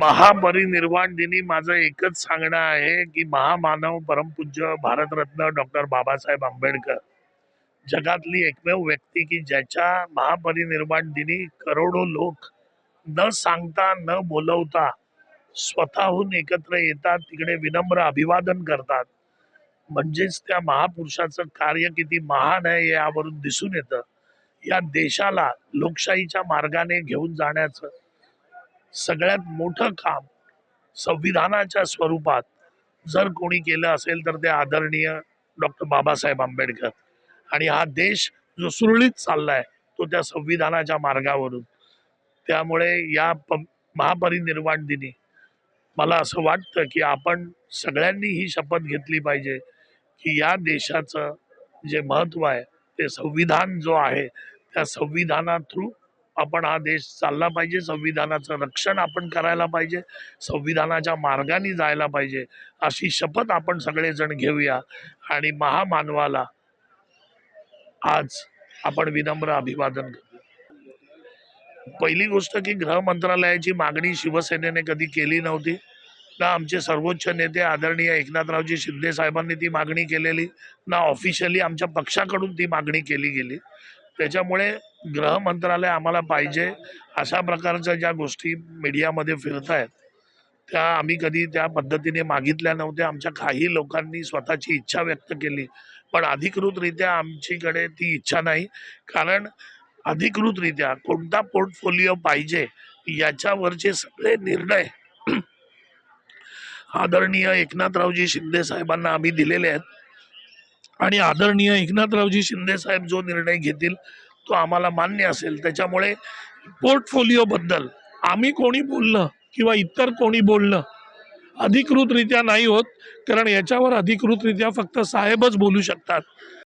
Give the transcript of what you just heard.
महापरिनिर्वाण दिनी माझं एकच सांगणं आहे की महामानव परमपूज्य भारतरत्न डॉक्टर बाबासाहेब आंबेडकर जगातली एकमेव व्यक्ती की ज्याच्या महापरिनिर्वाण दिनी करोडो लोक न सांगता न बोलवता स्वतःहून एकत्र येतात, तिकडे विनम्र अभिवादन करतात. म्हणजेच त्या महापुरुषाचं कार्य किती महान आहे हे यावरून दिसून येतं. या देशाला लोकशाहीच्या मार्गाने घेऊन जाण्याचं सगळ्यात मोठं काम संविधानाच्या स्वरूपात जर कोणी केलं असेल तर ते आदरणीय डॉक्टर बाबासाहेब आंबेडकर. आणि हा देश जो सुरळीत चाललाय तो त्या संविधानाच्या मार्गावरून. त्यामुळे या महापरिनिर्वाण दिनी मला असं वाटतं की आपण सगळ्यांनी ही शपथ घेतली पाहिजे की या देशाचं जे महत्त्व आहे ते संविधान जो आहे त्या संविधाना थ्रू आपण हा देश चालला पाहिजे. संविधानाचं रक्षण आपण करायला पाहिजे, संविधानाच्या मार्गाने जायला पाहिजे, अशी शपथ आपण सगळेजण घेऊया. आणि महामानवाला आज आपण विनम्र अभिवादन करू. पहिली गोष्ट की गृह मंत्रालयाची मागणी शिवसेनेने कधी केली नव्हती ना. आमचे सर्वोच्च नेते आदरणीय एकनाथरावजी शिंदे साहेबांनी ती मागणी केलेली ना. ऑफिशियली आमच्या पक्षाकडून ती मागणी केली गेली. त्याच्यामुळे गृह मंत्रालय आम्हाला पाहिजे. अशा प्रकारच्या ज्या गोष्टी मीडियामध्ये फिरत आहेत त्या आम्ही कधी त्या पद्धतीने मागितल्या नव्हत्या. आमच्या काही लोकांनी स्वतःची इच्छा व्यक्त केली, पण अधिकृतरित्या आमच्याकडे ती इच्छा नाही. कारण अधिकृतरित्या कोणता पोर्टफोलिओ पाहिजे याच्यावरचे सगळे निर्णय आदरणीय एकनाथरावजी शिंदे साहेबांना आम्ही दिलेले आहेत. आणि आदरणीय एकनाथरावजी शिंदे साहेब जो निर्णय घेतील तो आम्हाला मान्य असेल. त्याच्यामुळे पोर्टफोलिओ बद्दल आम्ही कोणी बोलणं किंवा इतर कोणी बोलणं अधिकृतरित्या नाही होत, कारण याच्यावर अधिकृतरित्या फक्त साहेबच बोलू शकतात.